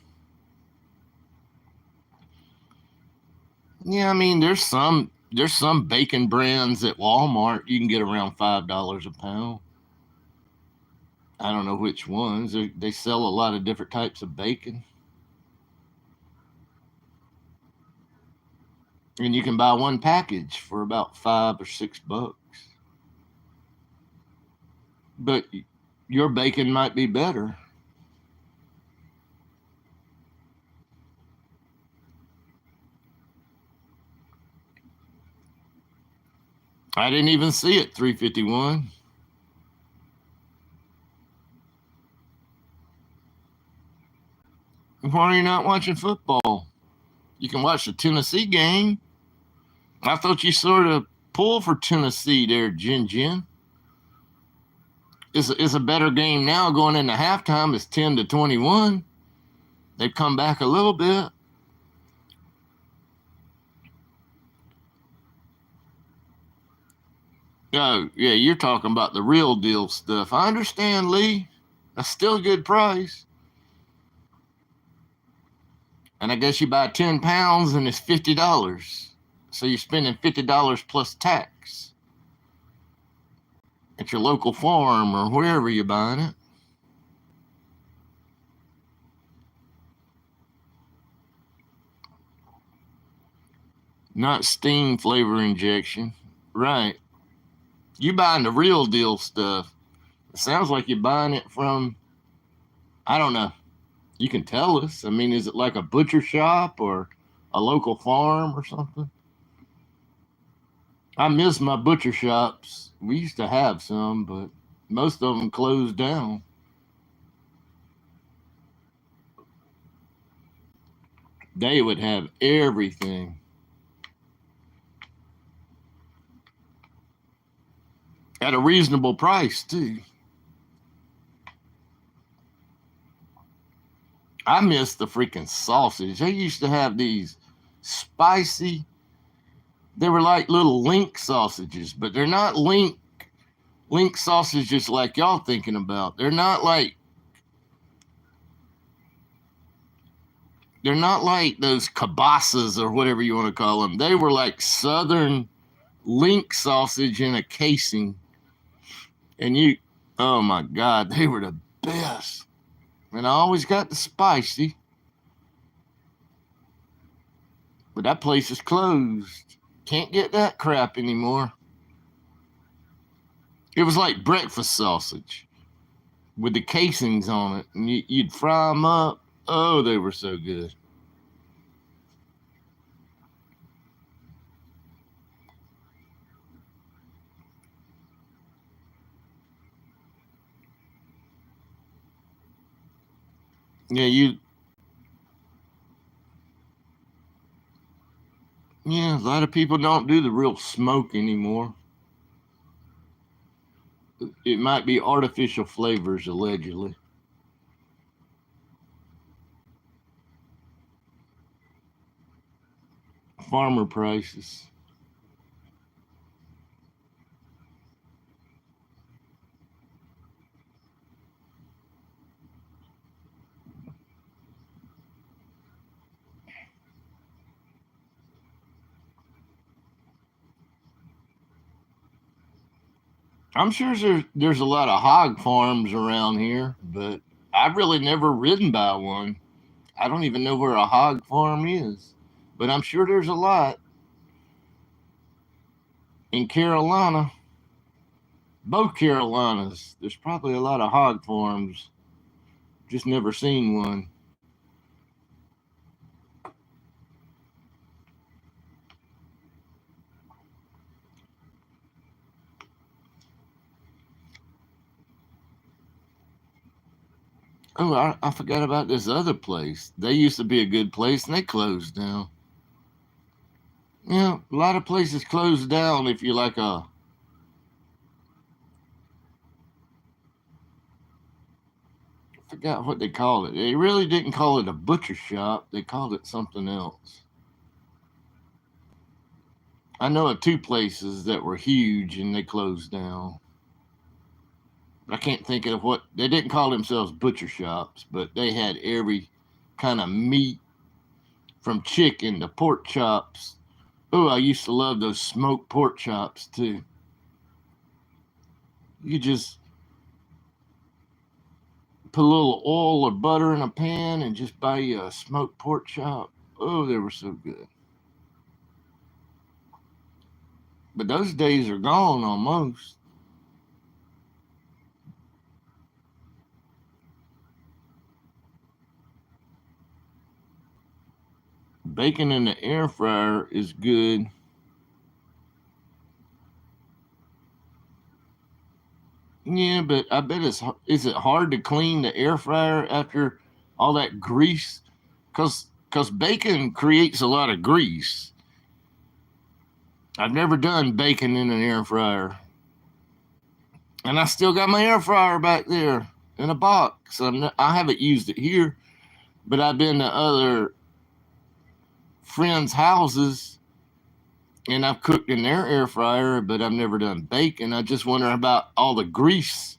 Yeah, I mean there's some bacon brands at Walmart you can get around $5 a pound. I don't know which ones. They sell a lot of different types of bacon. And you can buy one package for about $5 or $6. But your bacon might be better. I didn't even see it, 351. Why are you not watching football? You can watch the Tennessee game. I thought you sort of pull for Tennessee there, Jin Jin. It's a better game now going into halftime. It's 10-21. They've come back a little bit. Oh, yeah, you're talking about the real deal stuff. I understand, Lee. That's still a good price. And I guess you buy 10 pounds and it's $50. So you're spending $50 plus tax at your local farm or wherever you're buying it. Not steam flavor injection. Right. You buying the real deal stuff. It sounds like you're buying it from, I don't know. You can tell us. I mean, is it like a butcher shop or a local farm or something? I miss my butcher shops. We used to have some, but most of them closed down. They would have everything at a reasonable price, too. I miss the freaking sausage. They used to have these spicy, they were like little link sausages, but they're not link sausages like y'all thinking about. They're not like those kibasas or whatever you want to call them. They were like southern link sausage in a casing And oh my God, they were the best. And I always got the spicy. But that place is closed. Can't get that crap anymore. It was like breakfast sausage with the casings on it. And you'd fry them up. Oh, they were so good. Yeah, a lot of people don't do the real smoke anymore. It might be artificial flavors, allegedly. Farmer prices. I'm sure there's a lot of hog farms around here, but I've really never ridden by one. I don't even know where a hog farm is, but I'm sure there's a lot in Carolina. Both Carolinas, there's probably a lot of hog farms. Just never seen one. Oh, I forgot about this other place. They used to be a good place and they closed down. Yeah, a lot of places closed down if you like I forgot what they called it. They really didn't call it a butcher shop. They called it something else. I know of two places that were huge and they closed down. I can't think of what they didn't call themselves butcher shops, but they had every kind of meat from chicken to pork chops. Oh, I used to love those smoked pork chops too. You just put a little oil or butter in a pan and just buy you a smoked pork chop. Oh, they were so good. But those days are gone almost. Bacon in the air fryer is good. Yeah, but I bet is it hard to clean the air fryer after all that grease? Cause bacon creates a lot of grease. I've never done bacon in an air fryer, and I still got my air fryer back there in a box. I haven't used it here, but I've been to other friends' houses and I've cooked in their air fryer, but I've never done bacon. I just wonder about all the grease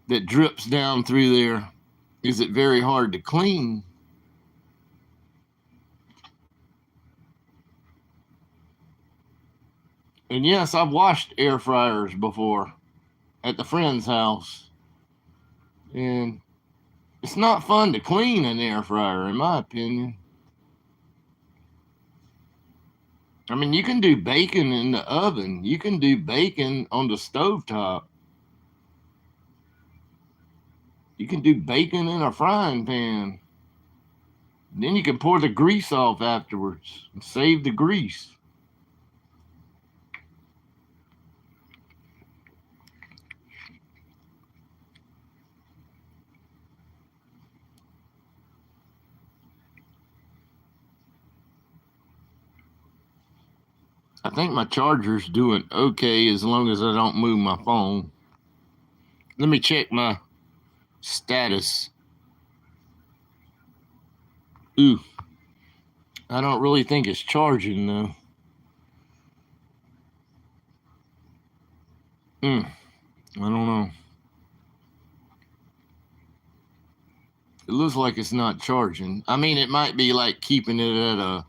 that drips down through there. Is it very hard to clean? And yes, I've washed air fryers before at the friend's house. And it's not fun to clean an air fryer, in my opinion. I mean, you can do bacon in the oven. You can do bacon on the stovetop. You can do bacon in a frying pan. Then you can pour the grease off afterwards and save the grease. I think my charger's doing okay as long as I don't move my phone. Let me check my status. Ooh, I don't really think it's charging though. I don't know. It looks like it's not charging. I mean, it might be like keeping it at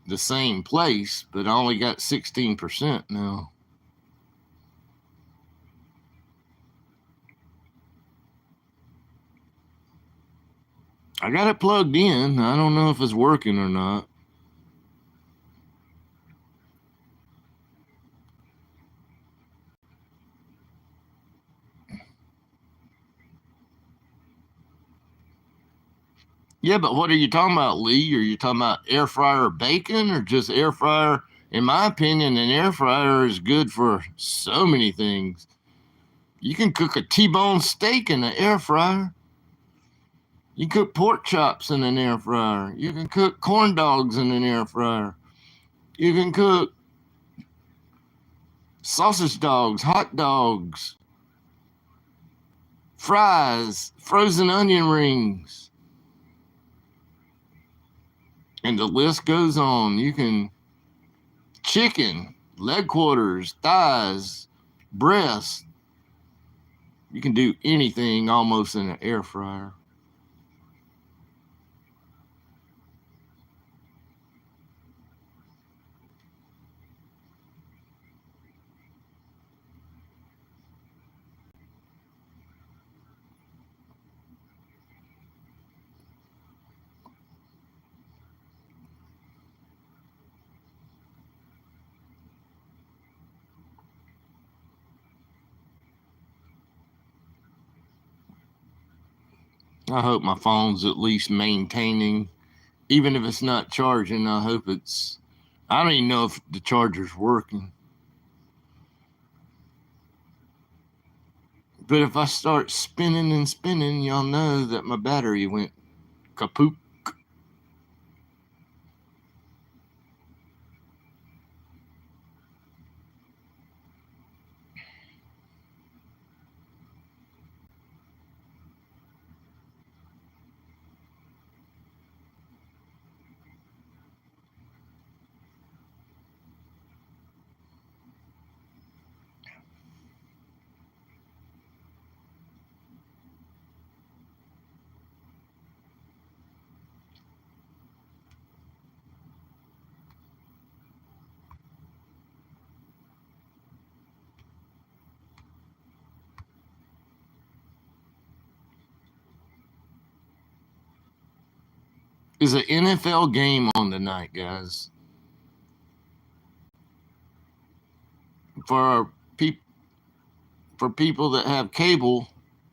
the same place, but I only got 16% now. I got it plugged in. I don't know if it's working or not. Yeah, but what are you talking about, Lee? Are you talking about air fryer bacon or just air fryer? In my opinion, an air fryer is good for so many things. You can cook a T-bone steak in an air fryer. You can cook pork chops in an air fryer. You can cook corn dogs in an air fryer. You can cook sausage dogs, hot dogs, fries, frozen onion rings. And the list goes on. You can chicken, leg quarters, thighs, breast. You can do anything almost in an air fryer. I hope my phone's at least maintaining. Even if it's not charging, I hope it's. I don't even know if the charger's working. But if I start spinning and spinning, y'all know that my battery went kaput. Is an NFL game on tonight, guys? For our for people that have cable,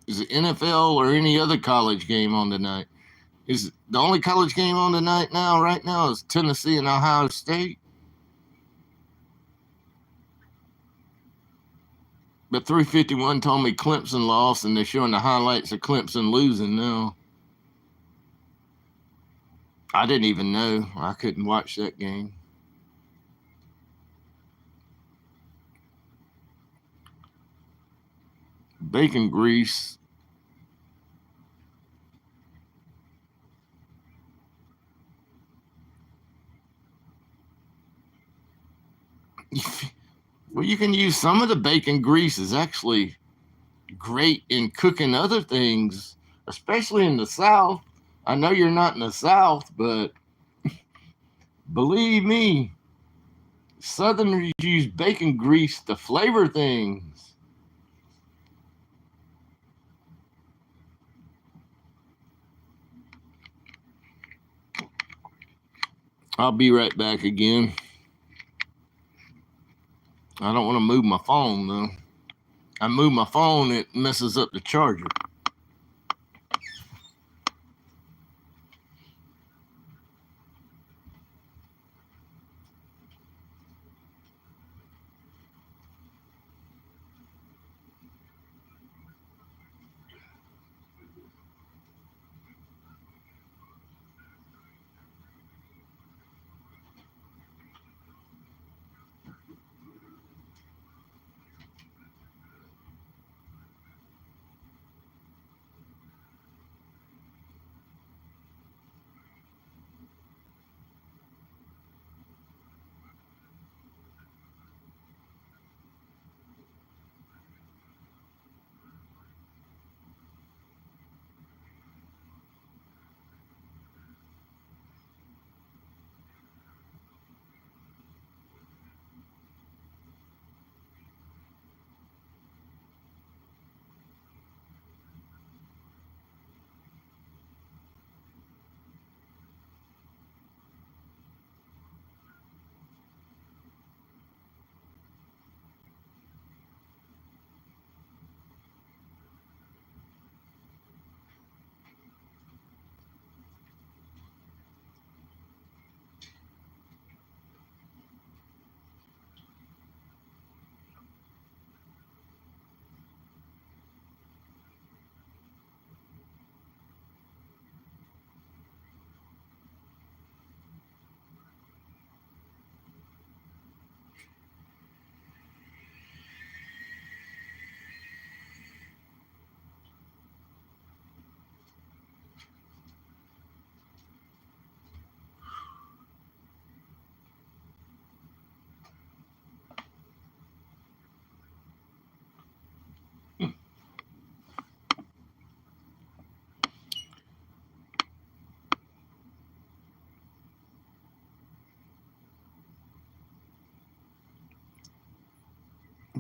is it NFL or any other college game on tonight? Is the only college game on tonight now, right now, is Tennessee and Ohio State? But 351 told me Clemson lost, and they're showing the highlights of Clemson losing now. I didn't even know. I couldn't watch that game. Bacon grease. Well, you can use some of the bacon grease is actually great in cooking other things, especially in the South. I know you're not in the South, but believe me, Southerners use bacon grease to flavor things. I'll be right back again. I don't want to move my phone, though. I move my phone, it messes up the charger.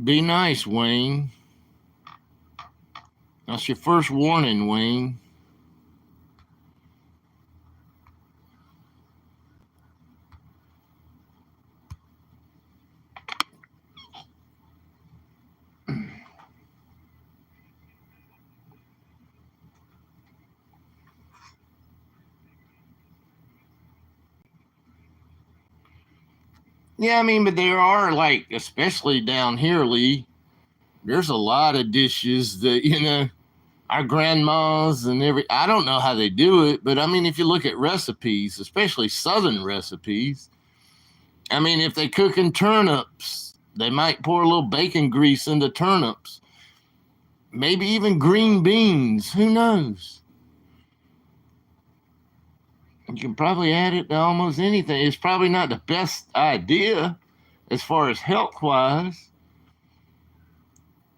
Be nice, Wayne. That's your first warning, Wayne. Yeah, I mean, but there are, like, especially down here, Lee, there's a lot of dishes that, our grandmas and I don't know how they do it, but I mean, if you look at recipes, especially Southern recipes, I mean, if they cook in turnips, they might pour a little bacon grease into turnips. Maybe even green beans. Who knows? You can probably add it to almost anything. It's probably not the best idea as far as health wise.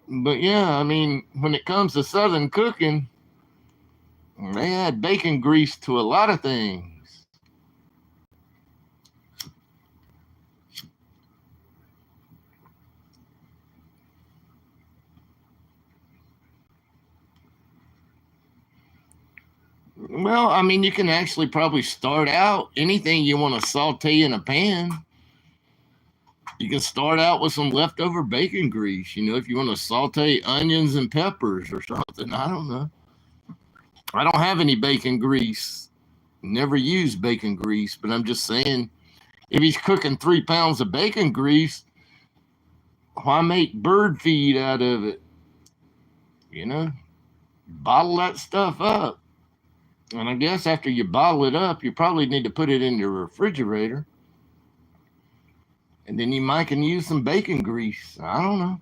But yeah, I mean, when it comes to Southern cooking, they add bacon grease to a lot of things. Well, I mean, you can actually probably start out anything you want to saute in a pan. You can start out with some leftover bacon grease, if you want to saute onions and peppers or something. I don't know. I don't have any bacon grease. Never used bacon grease, but I'm just saying, if he's cooking 3 pounds of bacon grease, why make bird feed out of it? Bottle that stuff up. And I guess after you bottle it up, you probably need to put it in your refrigerator. And then you might can use some bacon grease. I don't know.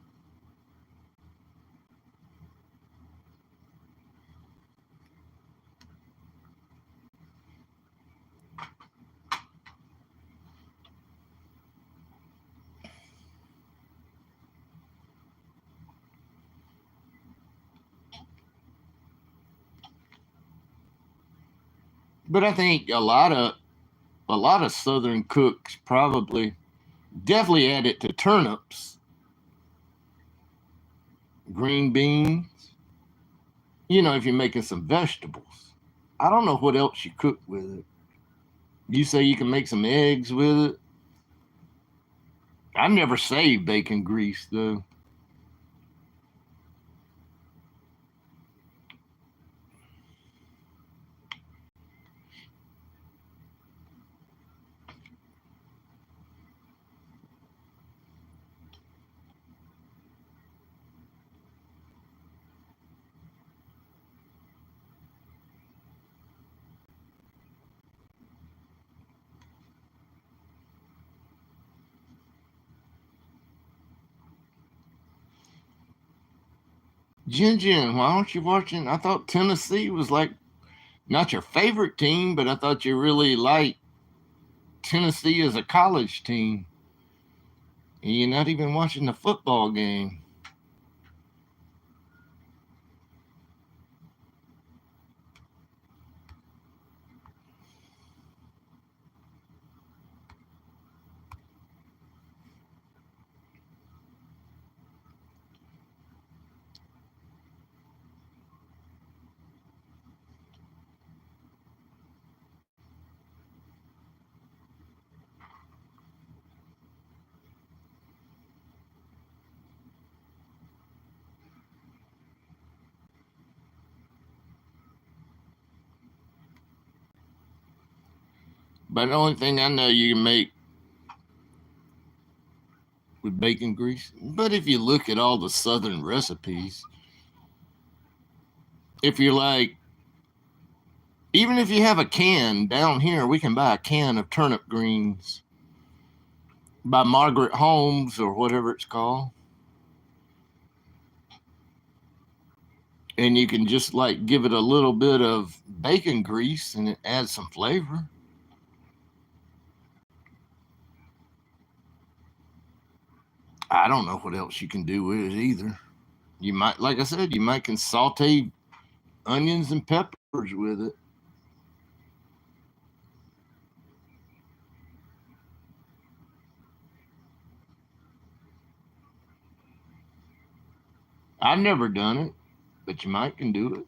But I think a lot of Southern cooks probably definitely add it to turnips, green beans. If you're making some vegetables. I don't know what else you cook with it. You say you can make some eggs with it. I never saved bacon grease though. Jin, why aren't you watching? I thought Tennessee was like not your favorite team, but I thought you really liked Tennessee as a college team. And you're not even watching the football game. But the only thing I know you can make with bacon grease. But if you look at all the Southern recipes, if you're like, even if you have a can down here, we can buy a can of turnip greens by Margaret Holmes or whatever it's called. And you can just like give it a little bit of bacon grease and it adds some flavor. I don't know what else you can do with it either. You might, like I said, you might can saute onions and peppers with it. I've never done it, but you might can do it.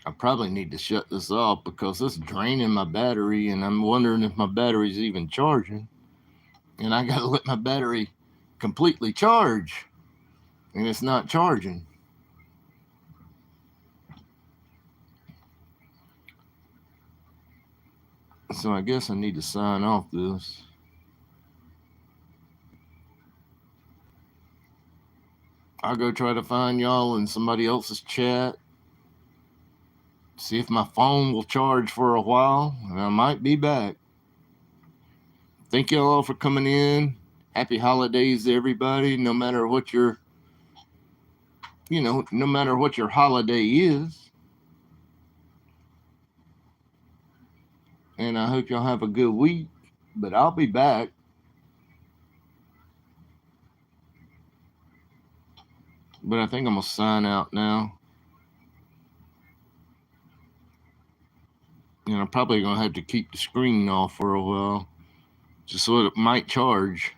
I probably need to shut this off because it's draining my battery, and I'm wondering if my battery's even charging. And I gotta let my battery completely charge, and it's not charging. So I guess I need to sign off this. I'll go try to find y'all in somebody else's chat. See if my phone will charge for a while, and I might be back. Thank y'all all for coming in. Happy holidays to everybody, no matter what your, no matter what your holiday is. And I hope y'all have a good week. But I'll be back. But I think I'm going to sign out now. And I'm probably going to have to keep the screen off for a while, just so it might charge.